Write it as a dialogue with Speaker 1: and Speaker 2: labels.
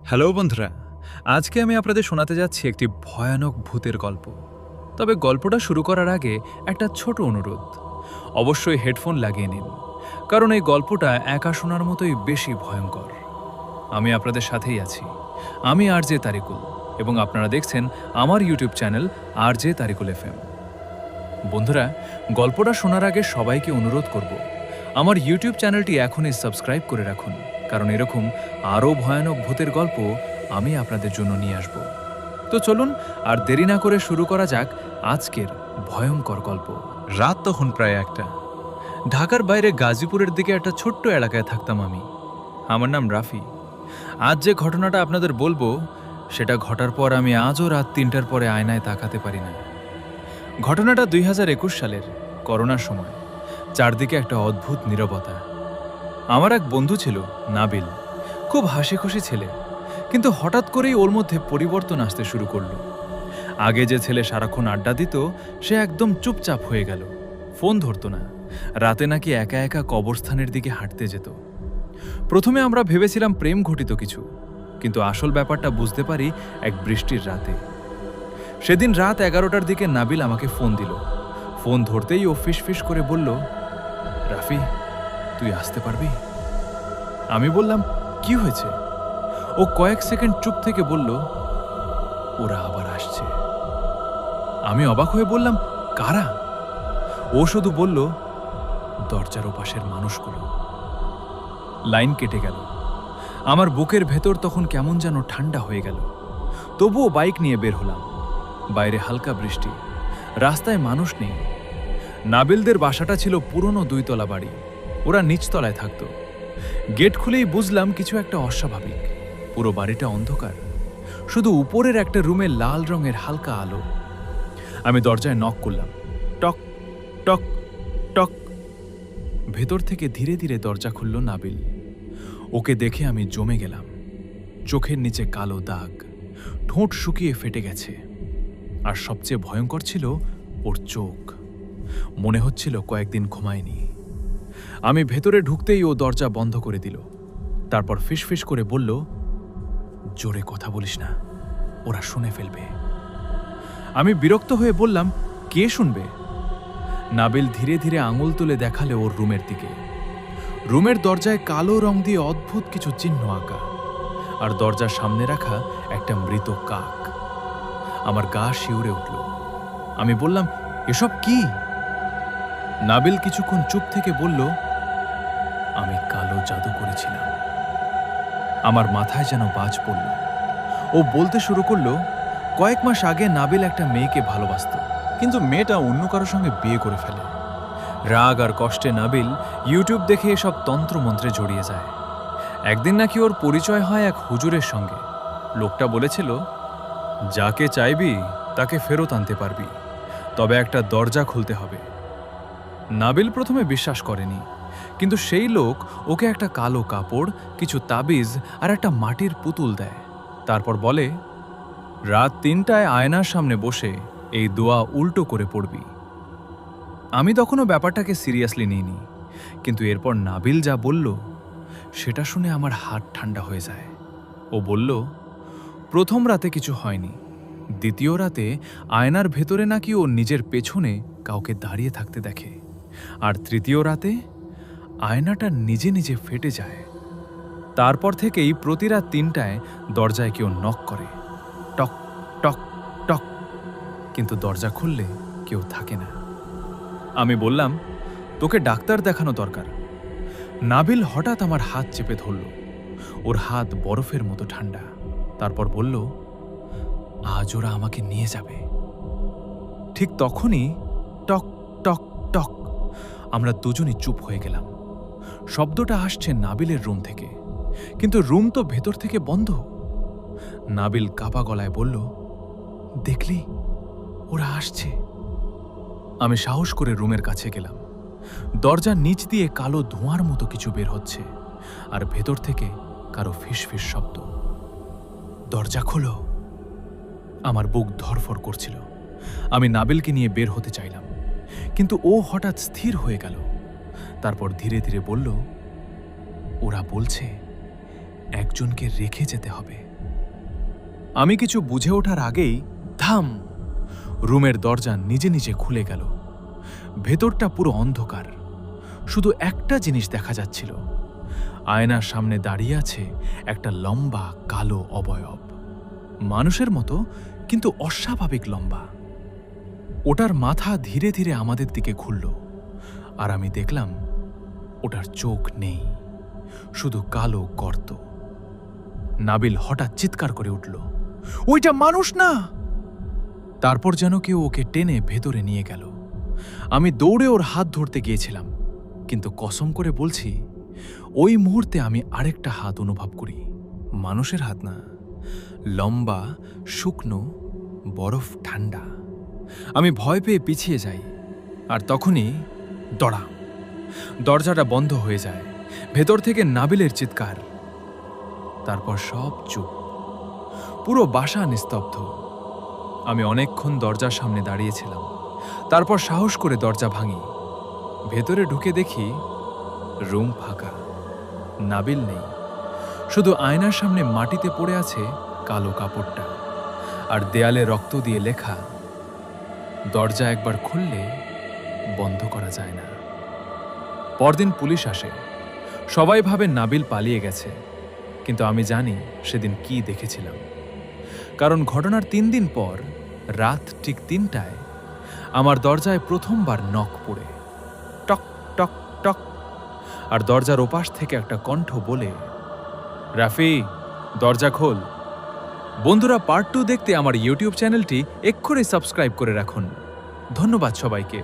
Speaker 1: Hello বন্ধুরা, আজকে আমি আপনাদের শোনাতে যাচ্ছি একটি ভয়ানক ভূতের গল্প। তবে গল্পটা শুরু করার আগে একটা ছোট অনুরোধ, অবশ্যই হেডফোন লাগিয়ে নিন, কারণ এই গল্পটা একা শোনার মতোই বেশি ভয়ঙ্কর। আমি আপনাদের সাথেই আছি। আমি আরজে তারিকুল এবং আপনারা দেখছেন আমার YouTube channel RJ Tarikul FM. বন্ধুরা, গল্পটা শোনার আগে সবাইকে অনুরোধ করব, আমার ইউটিউব চ্যানেলটি এখনই সাবস্ক্রাইব করে রাখুন, কারণ এরকম আরও ভয়ানক ভূতের গল্প আমি আপনাদের জন্য নিয়ে আসব। তো চলুন আর দেরি না করে শুরু করা যাক আজকের ভয়ঙ্কর গল্প। রাত তখন প্রায় 1টা। ঢাকার বাইরে গাজীপুরের দিকে একটা ছোট্ট এলাকায় থাকতাম আমি। আমার নাম রাফি। আজ যে ঘটনাটা আপনাদের বলবো সেটা ঘটার পর আমি আজও রাত 3টার পরে আয়নায় তাকাতে পারি না। ঘটনাটা 2021 সালের করোনার সময়। চারদিকে একটা অদ্ভুত নীরবতা। আমার এক বন্ধু ছিল নাবিল, খুব হাসি খুশি ছেলে, কিন্তু হঠাৎ করেই ওর মধ্যে পরিবর্তন আসতে শুরু করলো। আগে যে ছেলে সারাক্ষণ আড্ডা দিত সে একদম চুপচাপ হয়ে গেল, ফোন ধরতো না, রাতে নাকি একা একা কবরস্থানের দিকে হাঁটতে যেত। প্রথমে আমরা ভেবেছিলাম প্রেম ঘটিত কিছু, কিন্তু আসল ব্যাপারটা বুঝতে পারি এক বৃষ্টির রাতে। সেদিন রাত 11টার দিকে নাবিল আমাকে ফোন দিল। ফোন ধরতেই ও ফিস করে বলল, রাফি, তুই আসতে পারবি? আমি বললাম, কি হয়েছে? ও কয়েক সেকেন্ড চুপ থেকে বলল, ওরা আবার আসছে। আমি অবাক হয়ে বললাম, কারা? ও শুধু বলল, দরজার ওপাশের মানুষগুলো। লাইন কেটে গেল। আমার বুকের ভেতর তখন কেমন যেন ঠান্ডা হয়ে গেল। তবুও বাইক নিয়ে বের হলাম। বাইরে হালকা বৃষ্টি, রাস্তায় মানুষ নেই। নাবিলদের বাসাটা ছিল পুরনো 2 তলা বাড়ি, ওরা নিচতলায় থাকতো। গেট খুলেই বুঝলাম কিছু একটা অস্বাভাবিক। পুরো বাড়িটা অন্ধকার, শুধু উপরের একটা রুমে লাল রঙের হালকা আলো। আমি দরজায় নক করলাম, টক টক টক। ভেতর থেকে ধীরে ধীরে দরজা খুলল নাবিল। ওকে দেখে আমি জমে গেলাম। চোখের নিচে কালো দাগ, ঠোঁট শুকিয়ে ফেটে গেছে, আর সবচেয়ে ভয়ঙ্কর ছিল ওর চোখ। মনে হচ্ছিল কয়েকদিন ঘুমায়নি। আমি ভেতরে ঢুকতেই ও দরজা বন্ধ করে দিল। তারপর ফিস করে বলল, জোরে কথা বলিস না, ওরা শুনে ফেলবে। আমি বিরক্ত হয়ে বললাম, কে শুনবে? নাবিল ধীরে ধীরে আঙুল তুলে দেখালে ওর রুমের দিকে। রুমের দরজায় কালো রং দিয়ে অদ্ভুত কিছু চিহ্ন আঁকা, আর দরজার সামনে রাখা একটা মৃত কাক। আমার গা শিউরে উঠল। আমি বললাম, এসব কি? নাবিল কিছুক্ষণ চুপ থেকে বলল, আমি কালো জাদু করেছিলাম। আমার মাথায় যেন বাজ পড়ল। ও বলতে শুরু করলো, কয়েক মাস আগে নাবিল একটা মেয়েকে ভালোবাসত, কিন্তু মেয়েটা অন্য কারোর সঙ্গে বিয়ে করে ফেলে। রাগ আর কষ্টে নাবিল ইউটিউব দেখে এসব তন্ত্রমন্ত্রে জড়িয়ে যায়। একদিন নাকি ওর পরিচয় হয় এক হুজুরের সঙ্গে। লোকটা বলেছিল, যাকে চাইবি তাকে ফেরত আনতে পারবি, তবে একটা দরজা খুলতে হবে। নাবিল প্রথমে বিশ্বাস করেনি, কিন্তু সেই লোক ওকে একটা কালো কাপড়, কিছু তাবিজ আর একটা মাটির পুতুল দেয়। তারপর বলে, রাত 3টায় আয়নার সামনে বসে এই দোয়া উল্টো করে পড়বি। আমি তখনও ব্যাপারটাকে সিরিয়াসলি নিইনি, কিন্তু এরপর নাবিল যা বলল সেটা শুনে আমার হাত ঠান্ডা হয়ে যায়। ও বলল, প্রথম রাতে কিছু হয়নি, দ্বিতীয় রাতে আয়নার ভেতরে নাকি ও নিজের পেছনে কাউকে দাঁড়িয়ে থাকতে দেখে, আর তৃতীয় রাতে আয়নাটা নিজে নিজে ফেটে যায়। তারপর থেকেই প্রতি রাত 3টায় দরজায় কেউ নক করে, টক টক টক, কিন্তু দরজা খুললে কেউ থাকে না। আমি বললাম, তোকে ডাক্তার দেখানো দরকার। নাবিল হঠাৎ আমার হাত চেপে ধরল। ওর হাত বরফের মতো ঠান্ডা। তারপর বলল, আজ ওরা আমাকে নিয়ে যাবে। ঠিক তখনই টক টক টক। আমরা দুজনই চুপ হয়ে গেলাম। শব্দটা আসছে নাবিলের রুম থেকে, কিন্তু রুম তো ভেতর থেকে বন্ধ। নাবিল কাপা গলায় বলল, দেখলি, ওরা আসছে। আমি সাহস করে রুমের কাছে গেলাম। দরজার নিচ দিয়ে কালো ধোঁয়ার মতো কিছু বের হচ্ছে, আর ভেতর থেকে কারো ফিস শব্দ। দরজা খোলো। আমার বুক ধরফর করছিল। আমি নাবিলকে নিয়ে বের হতে চাইলাম, কিন্তু ও হঠাৎ স্থির হয়ে গেল। তারপর ধীরে ধীরে বলল, ওরা বলছে একজনকে রেখে যেতে হবে। আমি কিছু বুঝে ওঠার আগেই ধাম, রুমের দরজা নিজে নিজে খুলে গেল। ভেতরটা পুরো অন্ধকার, শুধু একটা জিনিস দেখা যাচ্ছিল। আয়নার সামনে দাঁড়িয়ে আছে একটা লম্বা কালো অবয়ব, মানুষের মতো কিন্তু অস্বাভাবিক লম্বা। ওটার মাথা ধীরে ধীরে আমাদের দিকে ঘুরল, আর আমি দেখলাম ওটার চোখ নেই, শুধু কালো গর্ত। নাবিল হঠাৎ চিৎকার করে উঠল, ওইটা মানুষ না! তারপর যেন কেউ ওকে টেনে ভেতরে নিয়ে গেল। আমি দৌড়ে ওর হাত ধরতে গিয়েছিলাম, কিন্তু কসম করে বলছি ওই মুহূর্তে আমি আরেকটা হাত অনুভব করি। মানুষের হাত না, লম্বা, শুকনো, বরফ ঠান্ডা। আমি ভয় পেয়ে পিছিয়ে যাই, আর তখনই দরজাটা বন্ধ হয়ে যায়। ভেতর থেকে নাবিলের চিৎকার। তারপর সব চুপ, পুরো বাসা নিস্তব্ধ। আমি অনেকক্ষণ দরজার সামনে দাঁড়িয়েছিলাম, তারপর সাহস করে দরজা ভাঙি। ভেতরে ঢুকে দেখি রুম ফাঁকা, নাবিল নেই, শুধু আয়নার সামনে মাটিতে পড়ে আছে কালো কাপড়টা, আর দেয়ালে রক্ত দিয়ে লেখা, দরজা একবার খুললে বন্ধ করা যায় না। পরদিন পুলিশ আসে। সবাই ভাবে নাবিল পালিয়ে গেছে, কিন্তু আমি জানি সেদিন কি দেখেছিলাম। কারণ ঘটনার 3 দিন পর রাত ঠিক 3টায় আমার দরজায় প্রথমবার নক পড়ে, টক টক টক, আর দরজার ওপাশ থেকে একটা কণ্ঠ বলে, রাফি, দরজা খোল। বন্ধুরা, পার্ট 2 দেখতে আমার ইউটিউব চ্যানেলটি এক্ষুনি সাবস্ক্রাইব করে রাখুন। ধন্যবাদ সবাইকে।